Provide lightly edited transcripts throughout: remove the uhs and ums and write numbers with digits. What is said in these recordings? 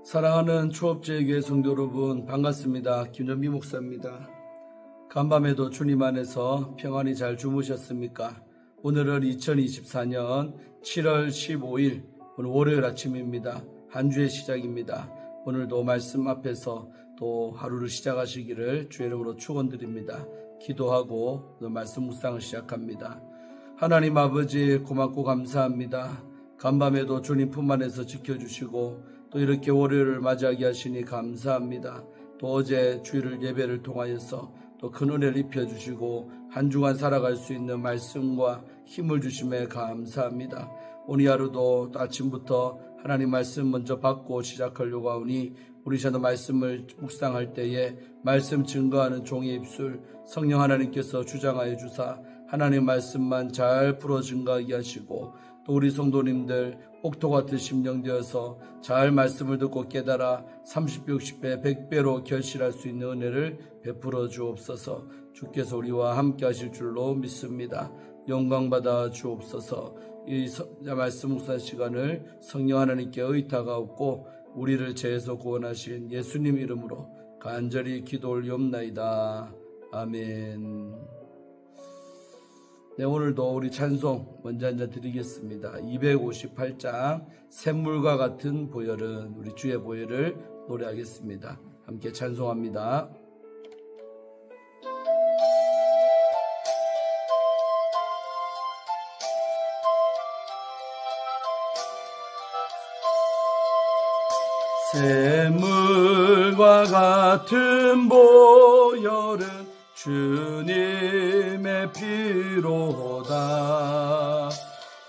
사랑하는 초업제교회 성도 여러분, 반갑습니다. 김전미 목사입니다. 간밤에도 주님 안에서 평안히 잘 주무셨습니까? 오늘은 2024년 7월 15일 오늘 월요일 아침입니다. 한 주의 시작입니다. 오늘도 말씀 앞에서 또 하루를 시작하시기를 주의 이름으로 축원드립니다. 기도하고 오늘 말씀 묵상을 시작합니다. 하나님 아버지, 고맙고 감사합니다. 간밤에도 주님 품 안에서 지켜주시고 또 이렇게 월요일을 맞이하게 하시니 감사합니다. 또 어제 주일 예배를 통하여서 또 큰 은혜를 입혀주시고 한 주간 살아갈 수 있는 말씀과 힘을 주심에 감사합니다. 오늘 하루도 또 아침부터 하나님 말씀 먼저 받고 시작하려고 하오니 우리 저도 말씀을 묵상할 때에 말씀 증거하는 종의 입술 성령 하나님께서 주장하여 주사 하나님 말씀만 잘 풀어 증거하게 하시고 또 우리 성도님들 옥토 같은 심령 되어서 잘 말씀을 듣고 깨달아 30배, 60배, 100배로 결실할 수 있는 은혜를 베풀어 주옵소서. 주께서 우리와 함께 하실 줄로 믿습니다. 영광받아 주옵소서. 이 말씀 묵상 시간을 성령 하나님께 의탁하옵고 우리를 죄에서 구원하신 예수님 이름으로 간절히 기도 올리옵나이다. 아멘. 네, 오늘도 우리 찬송 먼저 한 잔 드리겠습니다. 258장 샘물과 같은 보혈은 우리 주의 보혈을 노래하겠습니다. 함께 찬송합니다. 샘물과 같은 보혈은 주님의 피로다.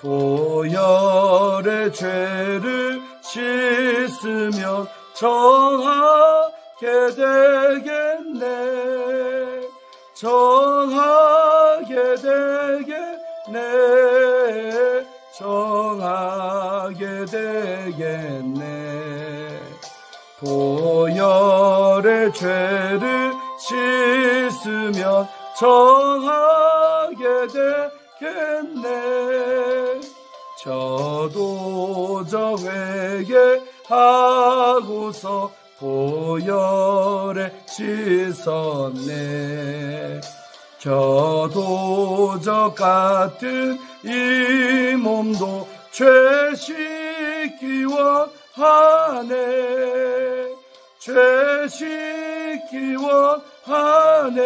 보혈의 죄를 씻으면 정하게 되겠네. 정하게 되겠네. 정하게 되겠네. 보혈의 죄를 씻으면 정하게 되겠네. 저도 회개하고서 보혈에 씻었네. 저도 같은 이 몸도 죄 씻기 원하네. 죄 씻기 원하네.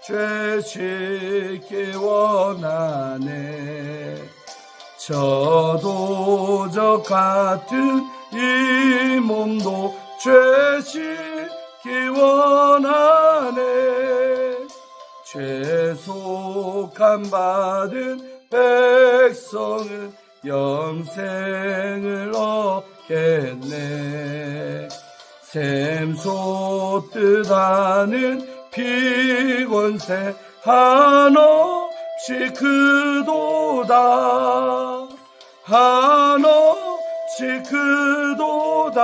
죄 씻기 원하네. 저도 같은 이 몸도 죄 씻기 원하네. 죄속함 받은 백성은 영생을 얻겠네. 샘솟듯 하는 피권세 한없이 크도다. 한없이 크도다.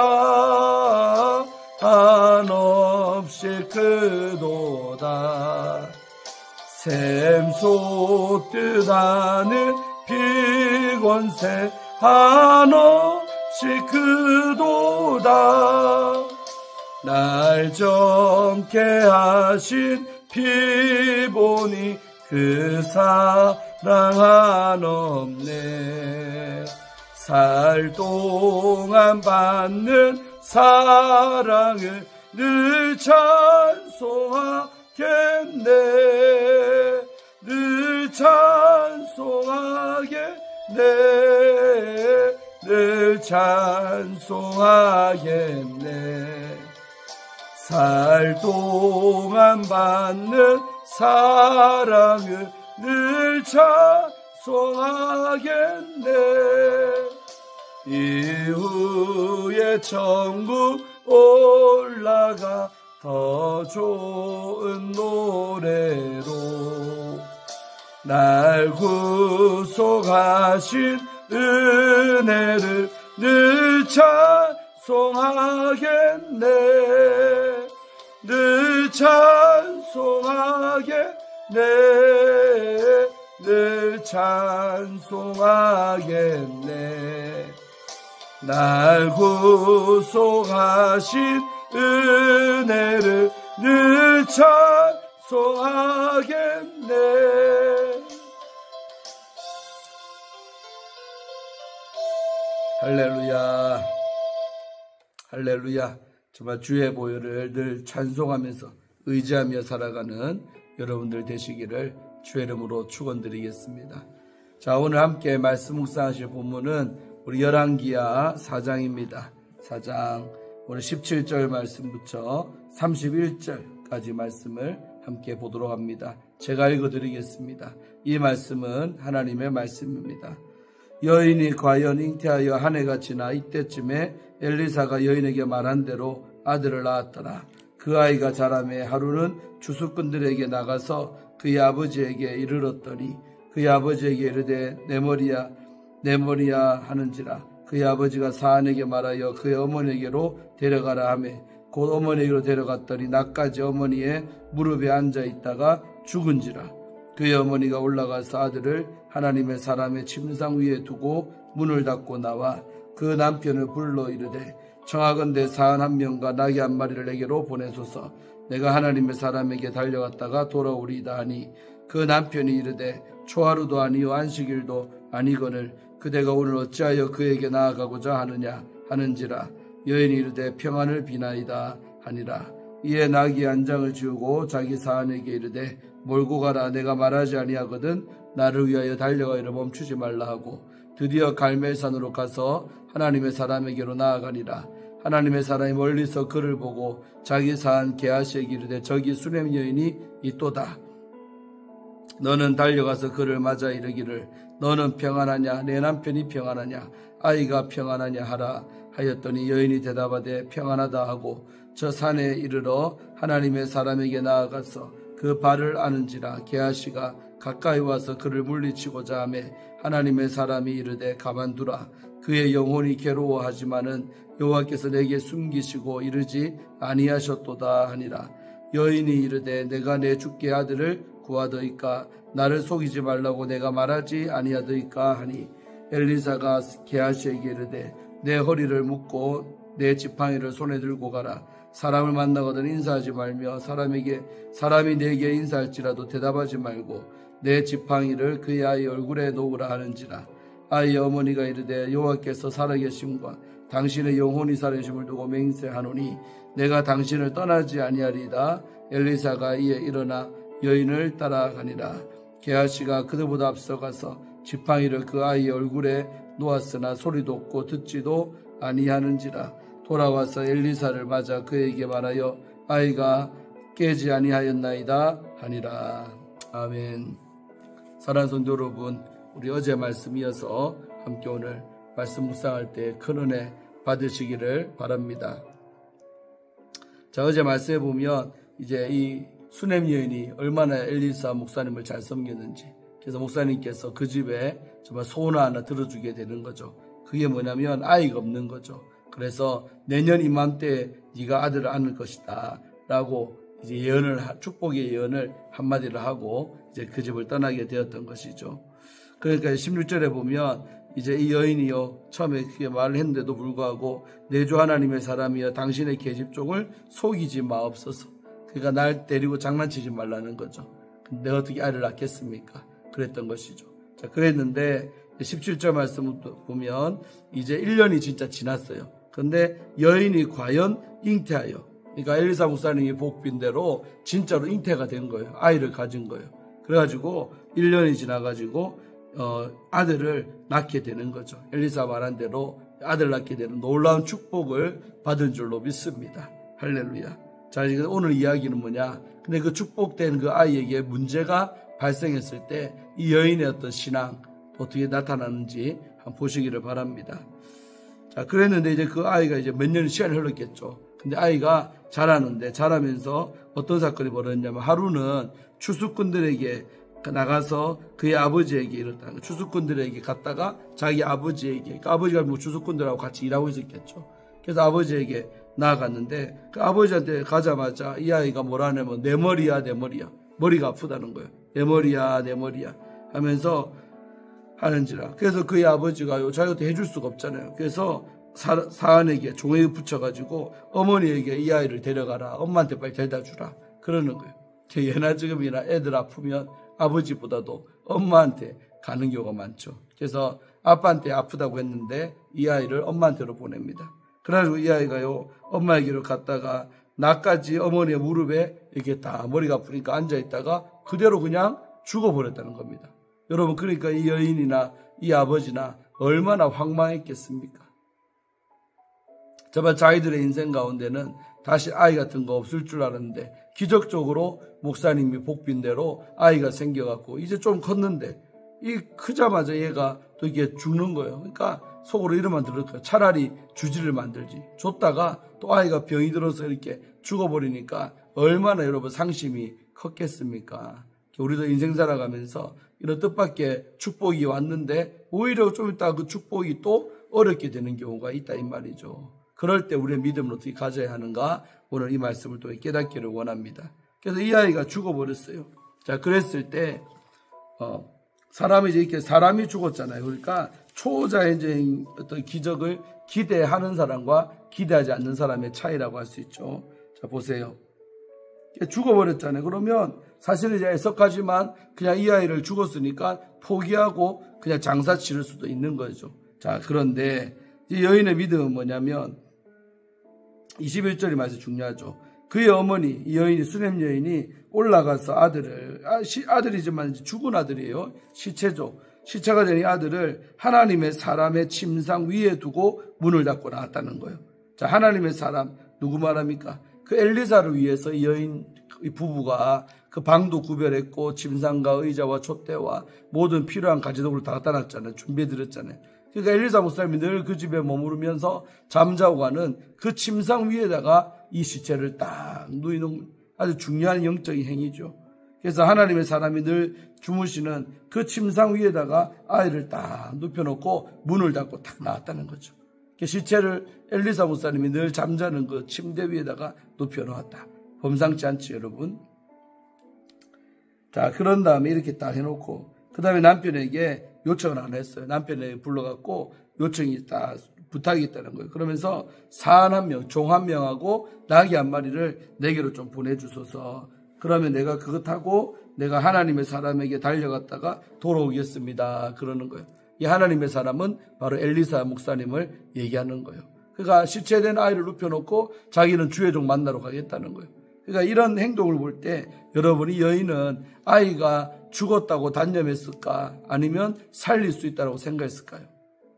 한없이 크도다. 샘솟듯 하는 피권세 한없이 크도다. 날 젊게 하신 피보니 그 사랑 한없네. 살 동안 받는 사랑을 늘 찬송하겠네. 늘 찬송하겠네. 늘 찬송하겠네. 살 동안 받는 사랑을 늘 찬송하겠네. 이후에 천국 올라가 더 좋은 노래로 날 구속하신 은혜를 늘 찬송하겠네. 늘 찬송하겠네. 늘 찬송하겠네. 날 구속하신 은혜를 늘 찬송하겠네. 할렐루야, 할렐루야. 정말 주의 보혈을 늘 찬송하면서 의지하며 살아가는 여러분들 되시기를 주의 이름으로 축원드리겠습니다. 자, 오늘 함께 말씀 묵상하실 본문은 우리 열왕기하 4장입니다. 4장 오늘 17절 말씀부터 31절까지 말씀을 함께 보도록 합니다. 제가 읽어드리겠습니다. 이 말씀은 하나님의 말씀입니다. 여인이 과연 잉태하여 한 해가 지나 이때쯤에 엘리사가 여인에게 말한 대로 아들을 낳았더라. 그 아이가 자라매 하루는 주수꾼들에게 나가서 그의 아버지에게 이르렀더니 그의 아버지에게 이르되 내 머리야 하는지라. 그의 아버지가 사안에게 말하여 그의 어머니에게로 데려가라 하매 곧 어머니에게로 데려갔더니 낮까지 어머니의 무릎에 앉아 있다가 죽은지라. 그의 어머니가 올라가서 아들을 하나님의 사람의 침상 위에 두고 문을 닫고 나와 그 남편을 불러 이르되 청하건대 사안 한 명과 나귀 한 마리를 내게로 보내소서. 내가 하나님의 사람에게 달려갔다가 돌아오리이다 하니 그 남편이 이르되 초하루도 아니요 안식일도 아니거늘 그대가 오늘 어찌하여 그에게 나아가고자 하느냐 하는지라. 여인이 이르되 평안을 비나이다 하니라. 이에 나귀 한 장을 지우고 자기 사안에게 이르되 몰고 가라. 내가 말하지 아니하거든 나를 위하여 달려가기를 멈추지 말라 하고 드디어 갈멜산으로 가서 하나님의 사람에게로 나아가니라. 하나님의 사람이 멀리서 그를 보고 자기 사안 게하시에게 이르되 저기 수냄 여인이 있도다. 너는 달려가서 그를 맞아 이르기를 너는 평안하냐 내 남편이 평안하냐 아이가 평안하냐 하라 하였더니 여인이 대답하되 평안하다 하고 저 산에 이르러 하나님의 사람에게 나아가서 그 발을 아는지라. 게하시가 가까이 와서 그를 물리치고자 하매 하나님의 사람이 이르되 가만두라. 그의 영혼이 괴로워하지만은 여호와께서 내게 숨기시고 이르지 아니하셨도다 하니라. 여인이 이르되 내가 내 주께 아들을 구하더이까 나를 속이지 말라고 내가 말하지 아니하더이까 하니 엘리사가 게하시에게 이르되 내 허리를 묶고 내 지팡이를 손에 들고 가라. 사람을 만나거든 인사하지 말며 사람이 내게 인사할지라도 대답하지 말고 내 지팡이를 그의 아이 얼굴에 놓으라 하는지라. 아이의 어머니가 이르되 여호와께서 살아계심과 당신의 영혼이 살아계심을 두고 맹세하노니 내가 당신을 떠나지 아니하리이다. 엘리사가 이에 일어나 여인을 따라가니라. 게하시가 그들보다 앞서가서 지팡이를 그 아이의 얼굴에 놓았으나 소리도 없고 듣지도 아니하는지라. 돌아와서 엘리사를 맞아 그에게 말하여 아이가 깨지 아니하였나이다 하니라. 아멘. 사랑하는 성도 여러분, 우리 어제 말씀 이어서 함께 오늘 말씀 묵상할 때 큰 은혜 받으시기를 바랍니다. 자, 어제 말씀해 보면 이제 이 수냄 여인이 얼마나 엘리사 목사님을 잘 섬겼는지, 그래서 목사님께서 그 집에 정말 소원 하나 들어주게 되는 거죠. 그게 뭐냐면 아이가 없는 거죠. 그래서 내년 이맘때 네가 아들을 안을 것이다 라고 이제 축복의 예언을 한마디를 하고 이제 그 집을 떠나게 되었던 것이죠. 그러니까 16절에 보면 이제 이 여인이요 처음에 그게 말을 했는데도 불구하고 내 주 하나님의 사람이여 당신의 계집종을 속이지 마옵소서. 그러니까 날 때리고 장난치지 말라는 거죠. 근데 내가 어떻게 아이를 낳겠습니까? 그랬던 것이죠. 자, 그랬는데 17절 말씀을 보면 이제 1년이 진짜 지났어요. 근데 여인이 과연 잉태하여, 그러니까 엘리사 목사님이 복빈대로 진짜로 잉태가 된 거예요. 아이를 가진 거예요. 그래가지고 1년이 지나가지고 아들을 낳게 되는 거죠. 엘리사 말한 대로 아들 낳게 되는 놀라운 축복을 받은 줄로 믿습니다. 할렐루야. 자, 오늘 이야기는 뭐냐? 근데 그 축복된 그 아이에게 문제가 발생했을 때 이 여인의 어떤 신앙 어떻게 나타나는지 한번 보시기를 바랍니다. 자, 그랬는데 이제 그 아이가 이제 몇 년 시간이 흘렀겠죠. 근데 아이가 자라면서 어떤 사건이 벌어졌냐면 하루는 추수꾼들에게 나가서 그의 아버지에게 이렇다. 추수꾼들에게 갔다가 자기 아버지에게, 그러니까 아버지가 뭐 추수꾼들하고 같이 일하고 있었겠죠. 그래서 아버지에게 나아갔는데 그 아버지한테 가자마자 이 아이가 뭐라냐면 내 머리야 내 머리야, 머리가 아프다는 거예요. 내 머리야 내 머리야 하면서 하는지라. 그래서 그의 아버지가 자기한테 해줄 수가 없잖아요. 그래서 사안에게 종에게 붙여가지고 어머니에게 이 아이를 데려가라. 엄마한테 빨리 데려다 주라. 그러는 거예요. 예나 지금이나 애들 아프면 아버지보다도 엄마한테 가는 경우가 많죠. 그래서 아빠한테 아프다고 했는데 이 아이를 엄마한테로 보냅니다. 그래가지고 이 아이가요, 엄마에게로 갔다가 나까지 어머니의 무릎에 이렇게 다 머리가 아프니까 앉아있다가 그대로 그냥 죽어버렸다는 겁니다. 여러분, 그러니까 이 여인이나 이 아버지나 얼마나 황망했겠습니까? 정말 자기들의 인생 가운데는 다시 아이 같은 거 없을 줄 알았는데 기적적으로 목사님이 복빈 대로 아이가 생겨갖고 이제 좀 컸는데 이 크자마자 얘가 또 이게 죽는 거예요. 그러니까 속으로 이러면 들을 거예요. 차라리 주지를 만들지. 줬다가 또 아이가 병이 들어서 이렇게 죽어버리니까 얼마나 여러분 상심이 컸겠습니까? 우리도 인생 살아가면서 이런 뜻밖의 축복이 왔는데 오히려 좀 있다가 그 축복이 또 어렵게 되는 경우가 있다 이 말이죠. 그럴 때 우리의 믿음을 어떻게 가져야 하는가 오늘 이 말씀을 통해 깨닫기를 원합니다. 그래서 이 아이가 죽어버렸어요. 자, 그랬을 때 사람이 이렇게 사람이 죽었잖아요. 그러니까 초자연적인 어떤 기적을 기대하는 사람과 기대하지 않는 사람의 차이라고 할 수 있죠. 자, 보세요. 죽어버렸잖아요. 그러면 사실은 이제 애석하지만 그냥 이 아이를 죽었으니까 포기하고 그냥 장사 치를 수도 있는 거죠. 자, 그런데 이 여인의 믿음은 뭐냐면 21절이 말해서 중요하죠. 그의 어머니, 이 여인이 수넴 여인이 올라가서 아들이지만 죽은 아들이에요. 시체죠. 시체가 된 이 아들을 하나님의 사람의 침상 위에 두고 문을 닫고 나왔다는 거예요. 자, 하나님의 사람 누구 말합니까? 그 엘리사를 위해서 이 여인 이 부부가 그 방도 구별했고 침상과 의자와 촛대와 모든 필요한 가지도구를 다 갖다 놨잖아요. 준비해드렸잖아요. 그러니까 엘리사 목사님이 늘 그 집에 머무르면서 잠자고 가는 그 침상 위에다가 이 시체를 딱 누이는 아주 중요한 영적인 행위죠. 그래서 하나님의 사람이 늘 주무시는 그 침상 위에다가 아이를 딱 눕혀놓고 문을 닫고 딱 나왔다는 거죠. 시체를 엘리사 목사님이 늘 잠자는 그 침대 위에다가 눕혀놓았다. 범상치 않지 여러분? 자, 그런 다음에 이렇게 딱 해놓고 그 다음에 남편에게 요청을 안 했어요. 남편에게 불러갖고 요청이 딱 부탁이 있다는 거예요. 그러면서 사안 한 명, 종 한 명하고 나귀 한 마리를 내게로 좀 보내주소서. 그러면 내가 그것 타고 내가 하나님의 사람에게 달려갔다가 돌아오겠습니다. 그러는 거예요. 이 하나님의 사람은 바로 엘리사 목사님을 얘기하는 거예요. 그러니까 시체된 아이를 눕혀놓고 자기는 주의 종 만나러 가겠다는 거예요. 그러니까 이런 행동을 볼 때 여러분이 여인은 아이가 죽었다고 단념했을까? 아니면 살릴 수 있다고 생각했을까요?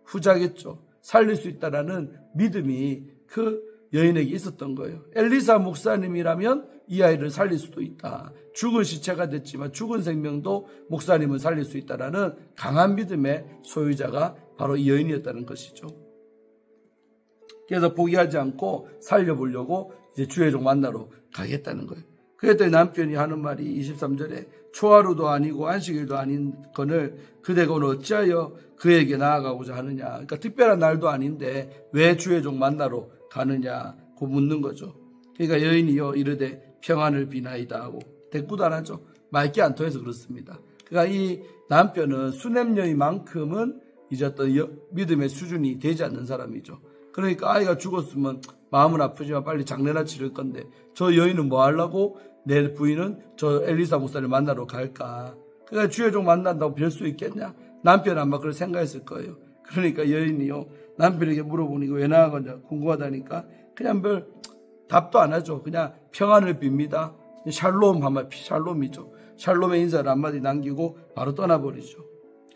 후자겠죠. 살릴 수 있다라는 믿음이 그 여인에게 있었던 거예요. 엘리사 목사님이라면 이 아이를 살릴 수도 있다. 죽은 시체가 됐지만 죽은 생명도 목사님은 살릴 수 있다라는 강한 믿음의 소유자가 바로 이 여인이었다는 것이죠. 그래서 포기하지 않고 살려보려고 이제 주의 종 만나러 가겠다는 거예요. 그랬더니 남편이 하는 말이 23절에 초하루도 아니고 안식일도 아닌 건을 그대가 오늘 어찌하여 그에게 나아가고자 하느냐. 그러니까 특별한 날도 아닌데 왜 주의 종 만나러 가느냐고 묻는 거죠. 그러니까 여인이요 이르되 평안을 비나이다 하고 대꾸도 안 하죠. 맑게 안 통해서 그렇습니다. 그러니까 이 남편은 수넴 여인만큼은 이제 어떤 믿음의 수준이 되지 않는 사람이죠. 그러니까 아이가 죽었으면 마음은 아프지만 빨리 장례나 치를 건데 저 여인은 뭐 하려고 내 부인은 저 엘리사 목사를 만나러 갈까? 그러니까 주의 종 만난다고 별 수 있겠냐? 남편은 아마 그걸 생각했을 거예요. 그러니까 여인이요 남편에게 물어보니 왜 나가냐 궁금하다니까 그냥 별 답도 안 하죠. 그냥 평안을 빕니다. 샬롬 한마디 샬롬이죠. 샬롬의 인사를 한마디 남기고 바로 떠나버리죠.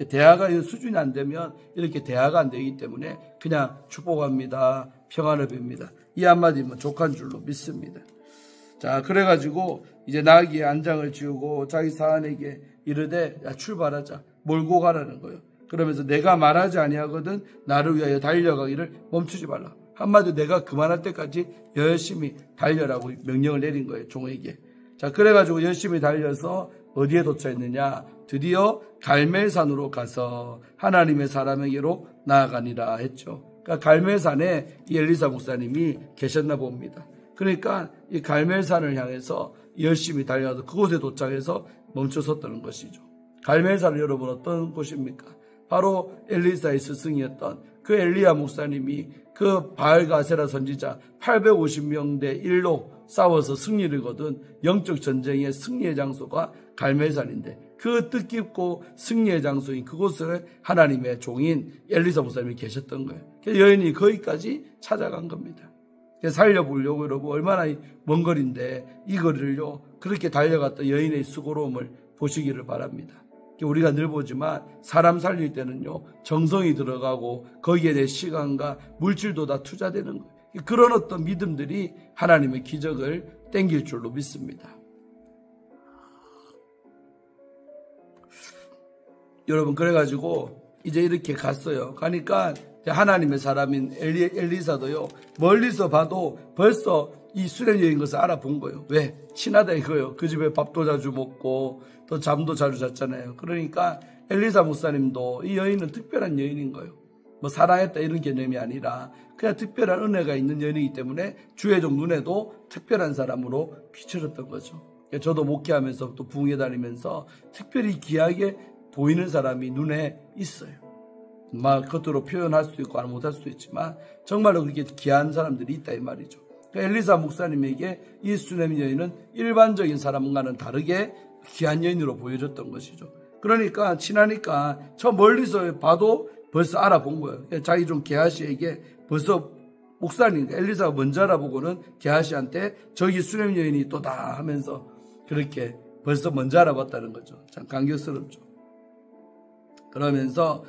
대화가 수준이 안 되면 이렇게 대화가 안 되기 때문에 그냥 축복합니다. 평안을 빕니다. 이 한마디면 족한 줄로 믿습니다. 자, 그래가지고 이제 나귀의 안장을 지우고 자기 사안에게 이르되 야 출발하자. 몰고 가라는 거예요. 그러면서 내가 말하지 아니하거든 나를 위하여 달려가기를 멈추지 말라. 한마디로 내가 그만할 때까지 열심히 달려라고 명령을 내린 거예요. 종에게. 자, 그래가지고 열심히 달려서 어디에 도착했느냐. 드디어 갈멜산으로 가서 하나님의 사람에게로 나아가니라 했죠. 그러니까 갈멜산에 이 엘리사 목사님이 계셨나 봅니다. 그러니까 이 갈멜산을 향해서 열심히 달려서 그곳에 도착해서 멈춰섰다는 것이죠. 갈멜산은 여러분 어떤 곳입니까? 바로 엘리사의 스승이었던 그 엘리야 목사님이 그 바알과 아세라 선지자 850명 대 1로 싸워서 승리를 거둔 영적 전쟁의 승리의 장소가 갈멜산인데 그 뜻깊고 승리의 장소인 그곳을 하나님의 종인 엘리사 목사님이 계셨던 거예요. 그래서 여인이 거기까지 찾아간 겁니다. 살려보려고 여러분 얼마나 먼 거리인데 이 거리를요 그렇게 달려갔던 여인의 수고로움을 보시기를 바랍니다. 우리가 늘 보지만 사람 살릴 때는요 정성이 들어가고 거기에 내 시간과 물질도 다 투자되는 거예요. 그런 어떤 믿음들이 하나님의 기적을 땡길 줄로 믿습니다. 여러분 그래가지고 이제 이렇게 갔어요. 가니까 하나님의 사람인 엘리사도요 멀리서 봐도 벌써 이 수렘 여인 것을 알아본 거예요. 왜? 친하다 이거예요. 그 집에 밥도 자주 먹고 또 잠도 자주 잤잖아요. 그러니까 엘리사 목사님도 이 여인은 특별한 여인인 거예요. 뭐 사랑했다 이런 개념이 아니라 그냥 특별한 은혜가 있는 여인이기 때문에 주의종 눈에도 특별한 사람으로 비춰졌던 거죠. 저도 목회하면서 또 부흥회 다니면서 특별히 귀하게 보이는 사람이 눈에 있어요. 막 겉으로 표현할 수도 있고 못할 수도 있지만 정말로 그렇게 귀한 사람들이 있다 이 말이죠. 엘리사 목사님에게 이 수렘 여인은 일반적인 사람과는 다르게 귀한 여인으로 보여졌던 것이죠. 그러니까 친하니까 저 멀리서 봐도 벌써 알아본 거예요. 자기 좀 게하시에게 벌써 목사님 엘리사가 먼저 알아보고는 게하시한테 저기 수렘 여인이 또다 하면서 그렇게 벌써 먼저 알아봤다는 거죠. 참 감격스럽죠. 그러면서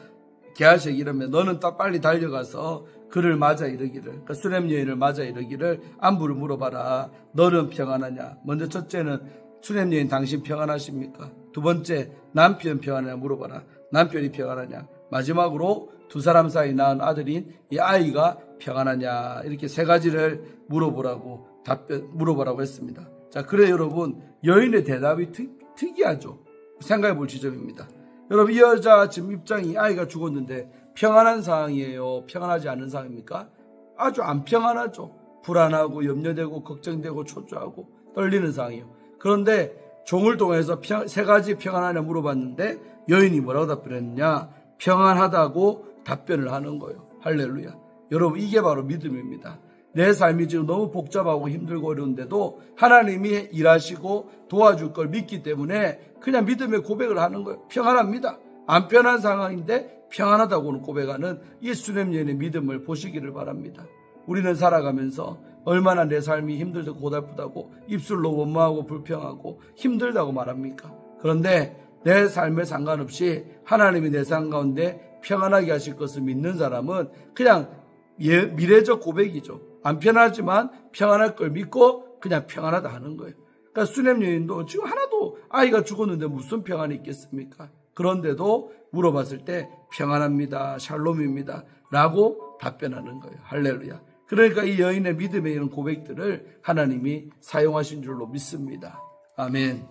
게하시에게 이러면 너는 딱 빨리 달려가서 그를 맞아 이르기를 그러니까 수렘 여인을 맞아 이르기를 안부를 물어봐라. 너는 평안하냐? 먼저 첫째는 수렘 여인 당신 평안하십니까? 두 번째 남편 평안하냐 물어봐라. 남편이 평안하냐? 마지막으로 두 사람 사이 낳은 아들인 이 아이가 평안하냐? 이렇게 세 가지를 물어보라고 했습니다. 자, 그래 여러분 여인의 대답이 특이하죠. 생각해 볼 지점입니다. 여러분 이 여자 지금 입장이 아이가 죽었는데 평안한 상황이에요? 평안하지 않은 상황입니까? 아주 안 평안하죠. 불안하고 염려되고 걱정되고 초조하고 떨리는 상황이에요. 그런데 종을 통해서 세 가지 평안하냐 물어봤는데 여인이 뭐라고 답변했느냐? 평안하다고 답변을 하는 거예요. 할렐루야. 여러분 이게 바로 믿음입니다. 내 삶이 지금 너무 복잡하고 힘들고 어려운데도 하나님이 일하시고 도와줄 걸 믿기 때문에 그냥 믿음의 고백을 하는 거예요. 평안합니다. 안 편한 상황인데 평안하다고는 고백하는 이 수렘 여인의 믿음을 보시기를 바랍니다. 우리는 살아가면서 얼마나 내 삶이 힘들고 고달프다고 입술로 원망하고 불평하고 힘들다고 말합니까? 그런데 내 삶에 상관없이 하나님이 내 삶 가운데 평안하게 하실 것을 믿는 사람은 그냥 미래적 고백이죠. 안 편하지만 평안할 걸 믿고 그냥 평안하다 하는 거예요. 그러니까 수렘 여인도 지금 하나도 아이가 죽었는데 무슨 평안이 있겠습니까? 그런데도 물어봤을 때 평안합니다. 샬롬입니다. 라고 답변하는 거예요. 할렐루야. 그러니까 이 여인의 믿음의 이런 고백들을 하나님이 사용하신 줄로 믿습니다. 아멘.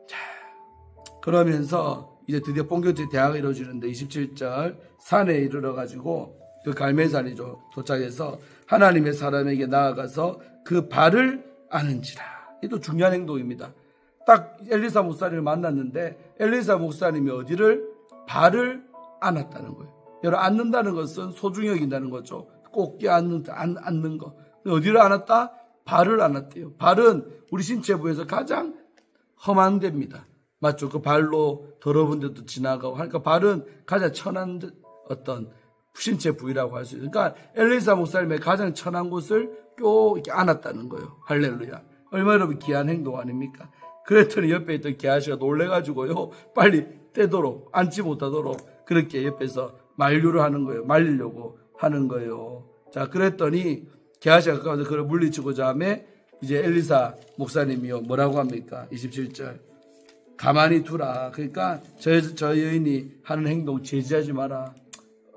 자, 그러면서 이제 드디어 본격적인 대화가 이루어지는데 27절 산에 이르러가지고 그 갈멜산이죠. 도착해서 하나님의 사람에게 나아가서 그 발을 아는지라. 이것도 중요한 행동입니다. 딱 엘리사 목사님을 만났는데 엘리사 목사님이 어디를? 발을 안았다는 거예요. 여러분 안는다는 것은 소중히 여긴다는 거죠. 꼭 껴안는 거. 어디를 안았다? 발을 안았대요. 발은 우리 신체 부에서 가장 험한 데입니다. 맞죠? 그 발로 더러운 데도 지나가고 하니까 발은 가장 천한 어떤 신체 부위라고 할 수 있어요. 그러니까 엘리사 목사님의 가장 천한 곳을 꼭 이렇게 안았다는 거예요. 할렐루야. 얼마나 귀한 행동 아닙니까? 그랬더니 옆에 있던 게하시가 놀래가지고요. 빨리 떼도록 앉지 못하도록 그렇게 옆에서 만류를 하는 거예요. 말리려고 하는 거예요. 자, 그랬더니 게하시가 가까워서 그를 물리치고자 하며 이제 엘리사 목사님이요. 뭐라고 합니까? 27절. 가만히 두라. 그러니까 저 여인이 하는 행동 제지하지 마라.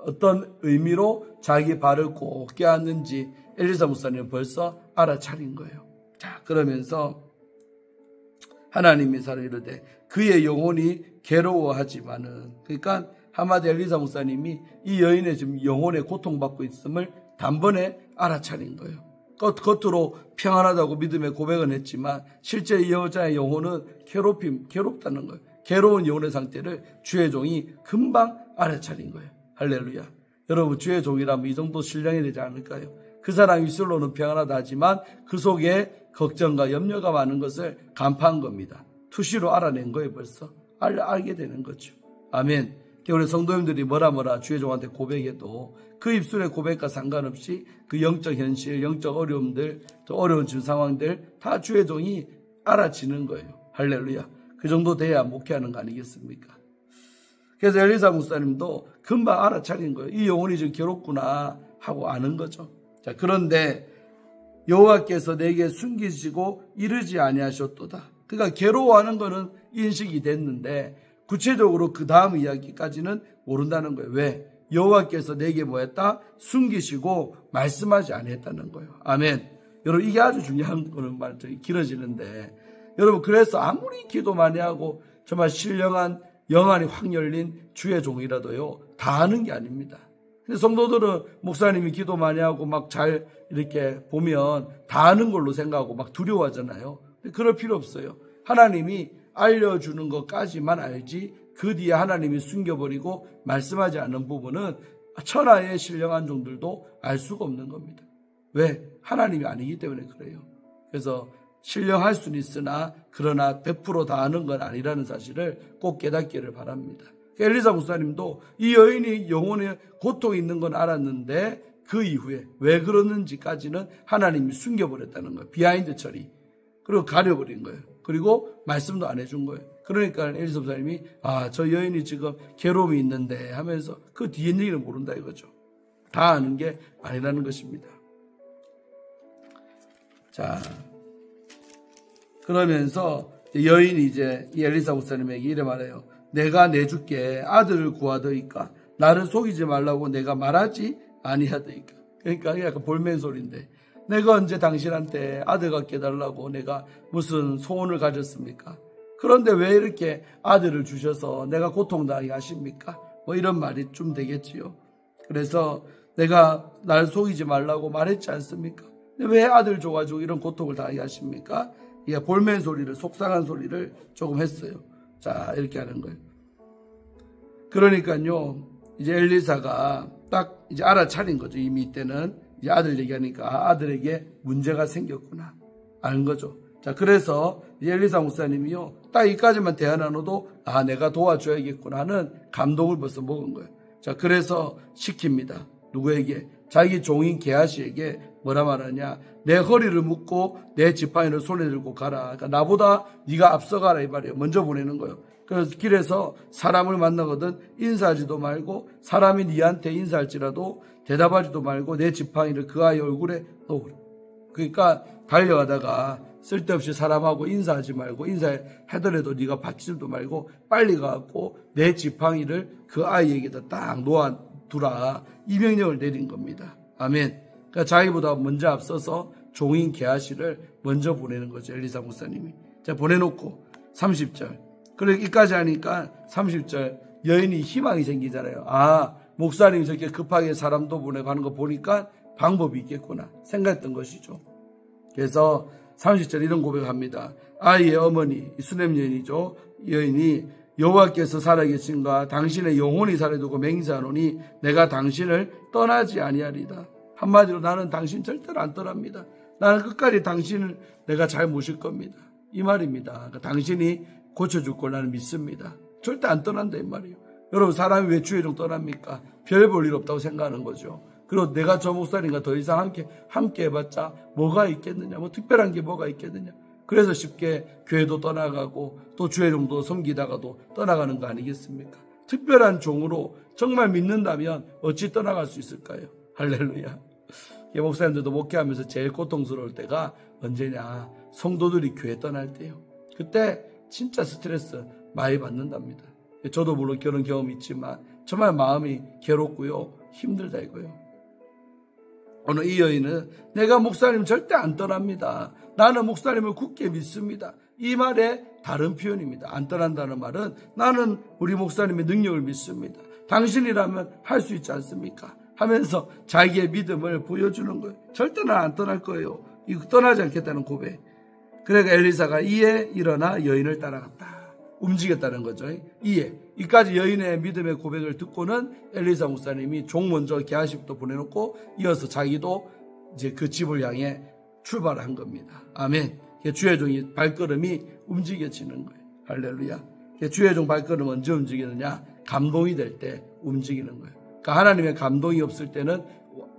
어떤 의미로 자기 발을 꼭 껴안는지 엘리사 목사님은 벌써 알아차린 거예요. 자, 그러면서 하나님의 사를 이르되 그의 영혼이 괴로워하지만은 그러니까 한마디 엘리사 목사님이 이 여인의 지금 영혼에 고통받고 있음을 단번에 알아차린 거예요. 겉으로 평안하다고 믿음의 고백은 했지만 실제 이 여자의 영혼은 괴롭다는 거예요. 괴로운 영혼의 상태를 주의 종이 금방 알아차린 거예요. 할렐루야. 여러분, 주의 종이라면 이 정도 신령이 되지 않을까요? 그 사람이 입술로는 평안하다 하지만 그 속에 걱정과 염려가 많은 것을 간파한 겁니다. 투시로 알아낸 거예요. 벌써 알게 되는 거죠. 아멘. 우리 성도님들이 뭐라 주의 종한테 고백해도 그 입술의 고백과 상관없이 그 영적 현실, 영적 어려움들, 또 어려운 지금 상황들 다 주의 종이 알아지는 거예요. 할렐루야. 그 정도 돼야 목회하는 거 아니겠습니까? 그래서 엘리사 목사님도 금방 알아차린 거예요. 이 영혼이 좀 괴롭구나 하고 아는 거죠. 자, 그런데 여호와께서 내게 숨기시고 이르지 아니하셨도다. 그러니까 괴로워하는 거는 인식이 됐는데 구체적으로 그 다음 이야기까지는 모른다는 거예요. 왜? 여호와께서 내게 뭐했다? 숨기시고 말씀하지 아니했다는 거예요. 아멘. 여러분, 이게 아주 중요한 거는 말이 길어지는데, 여러분, 그래서 아무리 기도 많이 하고 정말 신령한 영안이 확 열린 주의 종이라도요, 다 아는 게 아닙니다. 근데 성도들은 목사님이 기도 많이 하고 막 잘 이렇게 보면 다 아는 걸로 생각하고 막 두려워하잖아요. 근데 그럴 필요 없어요. 하나님이 알려주는 것까지만 알지 그 뒤에 하나님이 숨겨버리고 말씀하지 않는 부분은 천하의 신령한 종들도 알 수가 없는 겁니다. 왜? 하나님이 아니기 때문에 그래요. 그래서 신령할 수는 있으나 그러나 100% 다 아는 건 아니라는 사실을 꼭 깨닫기를 바랍니다. 엘리사 목사님도 이 여인이 영혼에 고통이 있는 건 알았는데 그 이후에 왜 그러는지까지는 하나님이 숨겨버렸다는 거예요. 비하인드 처리. 그리고 가려버린 거예요. 그리고 말씀도 안 해준 거예요. 그러니까 엘리사 목사님이 저 여인이 지금 괴로움이 있는데 하면서 그 뒤에 얘기는 모른다 이거죠. 다 아는 게 아니라는 것입니다. 자, 그러면서 여인이 이제 이 엘리사 목사님에게 이래 말해요. 내가 내줄게 아들을 구하더이까 나를 속이지 말라고 내가 말하지 아니하더이까. 그러니까 약간 볼멘 소리인데 내가 언제 당신한테 아들 갖게 해달라고 내가 무슨 소원을 가졌습니까? 그런데 왜 이렇게 아들을 주셔서 내가 고통당하게 하십니까? 뭐 이런 말이 좀 되겠지요. 그래서 내가 날 속이지 말라고 말했지 않습니까? 왜 아들 줘가지고 이런 고통을 당하게 하십니까? 이게 볼멘 소리를, 속상한 소리를 조금 했어요. 자, 이렇게 하는 거예요. 그러니까요, 이제 엘리사가 딱 이제 알아차린 거죠. 이미 이때는 이제 아들 얘기하니까 아들에게 문제가 생겼구나. 아는 거죠. 자, 그래서 이제 엘리사 목사님이요, 딱 이까지만 대안 나눠도 내가 도와줘야겠구나 하는 감동을 벌써 먹은 거예요. 자, 그래서 시킵니다. 누구에게? 자기 종인 게하시에게 뭐라 말하냐? 내 허리를 묶고 내 지팡이를 손에 들고 가라. 그러니까 나보다 네가 앞서가라 이 말이에요. 먼저 보내는 거예요. 그래서 길에서 사람을 만나거든 인사하지도 말고 사람이 네한테 인사할지라도 대답하지도 말고 내 지팡이를 그 아이 얼굴에 놓으라. 그러니까 달려가다가 쓸데없이 사람하고 인사하지 말고 인사하더라도 네가 받지도 말고 빨리 가갖고 내 지팡이를 그 아이에게다 딱 놓아두라. 이 명령을 내린 겁니다. 아멘. 그러니까 자기보다 먼저 앞서서 종인 게하시를 먼저 보내는 거죠. 엘리사 목사님이. 자, 보내놓고 30절. 그리고 여기까지 하니까 30절 여인이 희망이 생기잖아요. 목사님이 저렇게 급하게 사람도 보내고 하는 거 보니까 방법이 있겠구나 생각했던 것이죠. 그래서 30절 이런 고백을 합니다. 아이의 어머니 수넴 여인이죠. 여인이 여호와께서 살아계신가 당신의 영혼이 살아두고 맹세하노니 내가 당신을 떠나지 아니하리다. 한마디로 나는 당신 절대로 안 떠납니다. 나는 끝까지 당신을 내가 잘 모실 겁니다. 이 말입니다. 그러니까 당신이 고쳐줄 걸 나는 믿습니다. 절대 안 떠난다 이 말이에요. 여러분 사람이 왜 주의 종 떠납니까? 별 볼 일 없다고 생각하는 거죠. 그리고 내가 저 목사님과 더 이상 함께 해봤자 뭐가 있겠느냐, 뭐 특별한 게 뭐가 있겠느냐. 그래서 쉽게 교회도 떠나가고 또 주의 종도 섬기다가도 떠나가는 거 아니겠습니까? 특별한 종으로 정말 믿는다면 어찌 떠나갈 수 있을까요? 할렐루야. 목사님들도 목회하면서 제일 고통스러울 때가 언제냐? 성도들이 교회 떠날 때요. 그때 진짜 스트레스 많이 받는답니다. 저도 물론 그런 경험이 있지만 정말 마음이 괴롭고요. 힘들다 이거요. 오늘 이 여인은 내가 목사님 절대 안 떠납니다. 나는 목사님을 굳게 믿습니다. 이 말의 다른 표현입니다. 안 떠난다는 말은 나는 우리 목사님의 능력을 믿습니다. 당신이라면 할 수 있지 않습니까? 하면서 자기의 믿음을 보여주는 거예요. 절대 난 안 떠날 거예요. 이거 떠나지 않겠다는 고백. 그러니까 엘리사가 이에 일어나 여인을 따라갔다. 움직였다는 거죠. 이해. 이까지 여인의 믿음의 고백을 듣고는 엘리사 목사님이 종 먼저 게하시부터 보내놓고 이어서 자기도 이제 그 집을 향해 출발한 겁니다. 아멘. 주의 종이 발걸음이 움직여지는 거예요. 할렐루야. 주의 종 발걸음 언제 움직이느냐? 감동이 될 때 움직이는 거예요. 그러니까 하나님의 감동이 없을 때는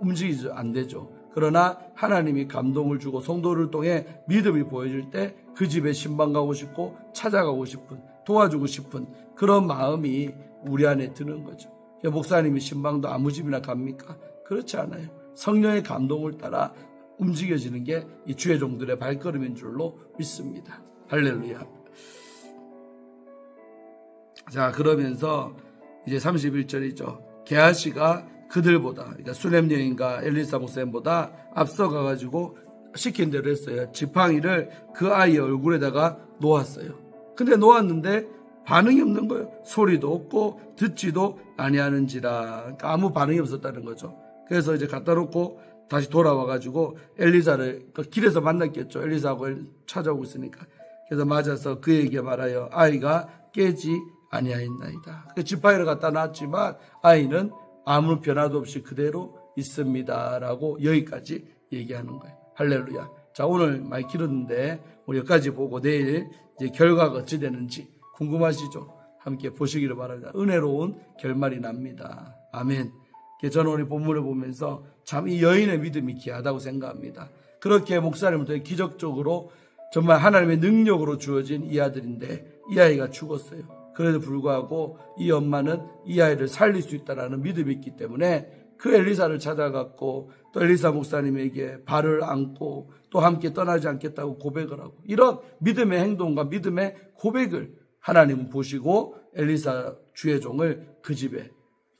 움직이지 안 되죠. 그러나 하나님이 감동을 주고 성도를 통해 믿음이 보여질 때 그 집에 신방 가고 싶고 찾아가고 싶은, 도와주고 싶은 그런 마음이 우리 안에 드는 거죠. 목사님이 신방도 아무 집이나 갑니까? 그렇지 않아요. 성령의 감동을 따라 움직여지는 게 이 주의 종들의 발걸음인 줄로 믿습니다. 할렐루야. 자, 그러면서 이제 31절이죠. 게하시가 그들보다, 그러니까 수넴 여인과 엘리사 목사님보다 앞서가가지고 시킨 대로 했어요. 지팡이를 그 아이의 얼굴에다가 놓았어요. 근데 놓았는데 반응이 없는 거예요. 소리도 없고 듣지도 아니하는지라. 그러니까 아무 반응이 없었다는 거죠. 그래서 이제 갖다 놓고 다시 돌아와가지고 엘리사를 길에서 만났겠죠. 엘리사하고 찾아오고 있으니까. 그래서 맞아서 그에게 말하여 아이가 깨지 아니하였나이다. 그 지팡이를 갖다 놨지만 아이는 아무 변화도 없이 그대로 있습니다라고 여기까지 얘기하는 거예요. 할렐루야. 자, 오늘 많이 길었는데 우리 여기까지 보고 내일 이제 결과가 어찌 되는지 궁금하시죠? 함께 보시기를 바랍니다. 은혜로운 결말이 납니다. 아멘. 저는 오늘 본문을 보면서 참 이 여인의 믿음이 귀하다고 생각합니다. 그렇게 목사님은 되게 기적적으로 정말 하나님의 능력으로 주어진 이 아들인데 이 아이가 죽었어요. 그래도 불구하고 이 엄마는 이 아이를 살릴 수 있다는 믿음이 있기 때문에 그 엘리사를 찾아갔고 또 엘리사 목사님에게 발을 안고 또 함께 떠나지 않겠다고 고백을 하고 이런 믿음의 행동과 믿음의 고백을 하나님은 보시고 엘리사 주의 종을 그 집에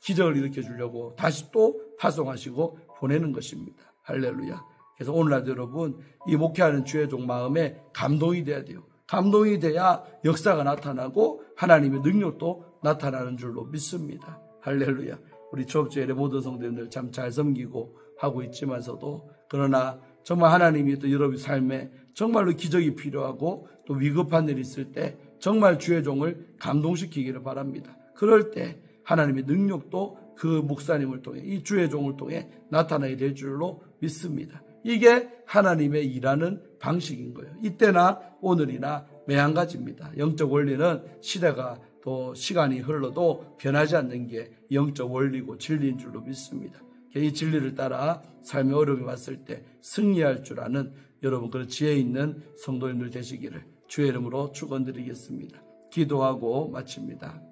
기적을 일으켜 주려고 다시 또 파송하시고 보내는 것입니다. 할렐루야. 그래서 오늘날도 여러분 이 목회하는 주의 종 마음에 감동이 돼야 돼요. 감동이 돼야 역사가 나타나고 하나님의 능력도 나타나는 줄로 믿습니다. 할렐루야. 우리 초업주일의 모든 성도님들 참 잘 섬기고 하고 있지만서도 그러나 정말 하나님이 또 여러분 삶에 정말로 기적이 필요하고 또 위급한 일이 있을 때 정말 주의 종을 감동시키기를 바랍니다. 그럴 때 하나님의 능력도 그 목사님을 통해 이 주의 종을 통해 나타나게 될 줄로 믿습니다. 이게 하나님의 일하는 방식인 거예요. 이때나 오늘이나 매한가지입니다. 영적 원리는 시대가 또 시간이 흘러도 변하지 않는 게 영적 원리고 진리인 줄로 믿습니다. 이 진리를 따라 삶의 어려움이 왔을 때 승리할 줄 아는 여러분 그런 지혜 있는 성도님들 되시기를 주의 이름으로 축원드리겠습니다. 기도하고 마칩니다.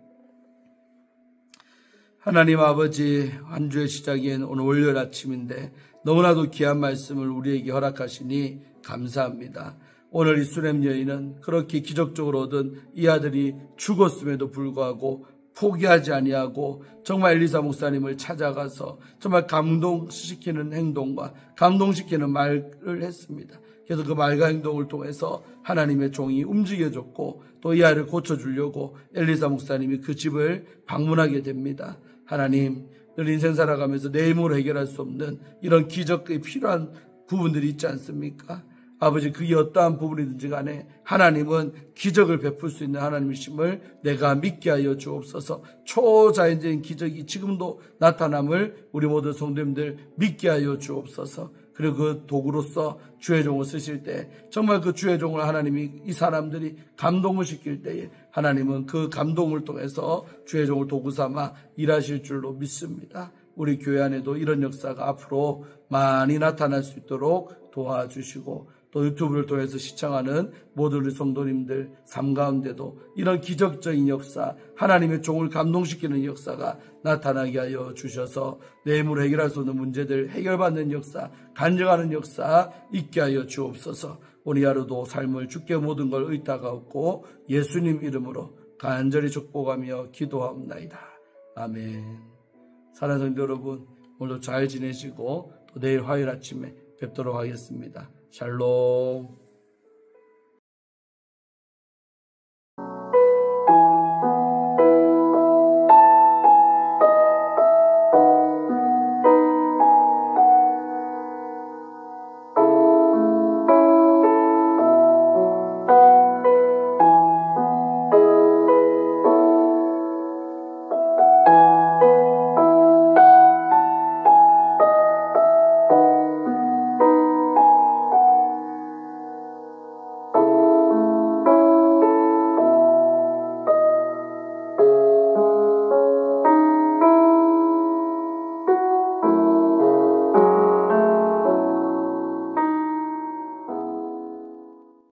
하나님 아버지, 한 주의 시작인 오늘 월요일 아침인데 너무나도 귀한 말씀을 우리에게 허락하시니 감사합니다. 오늘 이 수넴 여인은 그렇게 기적적으로 얻은 이 아들이 죽었음에도 불구하고 포기하지 아니하고 정말 엘리사 목사님을 찾아가서 정말 감동시키는 행동과 감동시키는 말을 했습니다. 그래서 그 말과 행동을 통해서 하나님의 종이 움직여졌고 또 이 아이를 고쳐주려고 엘리사 목사님이 그 집을 방문하게 됩니다. 하나님, 늘 인생 살아가면서 내 힘으로 해결할 수 없는 이런 기적이 필요한 부분들이 있지 않습니까? 아버지, 그게 어떠한 부분이든지 간에 하나님은 기적을 베풀 수 있는 하나님이심을 내가 믿게 하여 주옵소서. 초자연적인 기적이 지금도 나타남을 우리 모든 성도님들 믿게 하여 주옵소서. 그리고 그 도구로서 주의 종을 쓰실 때 정말 그 주의 종을 하나님이 이 사람들이 감동을 시킬 때에 하나님은 그 감동을 통해서 주의 종을 도구 삼아 일하실 줄로 믿습니다. 우리 교회 안에도 이런 역사가 앞으로 많이 나타날 수 있도록 도와주시고 또 유튜브를 통해서 시청하는 모든 우리 성도님들 삶 가운데도 이런 기적적인 역사, 하나님의 종을 감동시키는 역사가 나타나게 하여 주셔서 내 힘으로 해결할 수 없는 문제들 해결받는 역사, 간증하는 역사 있게 하여 주옵소서. 오늘 하루도 삶을 주께 모든 걸 의탁하옵고 예수님 이름으로 간절히 축복하며 기도하옵나이다. 아멘. 사랑하는 성도 여러분, 오늘도 잘 지내시고 또 내일 화요일 아침에 뵙도록 하겠습니다. 샬롬.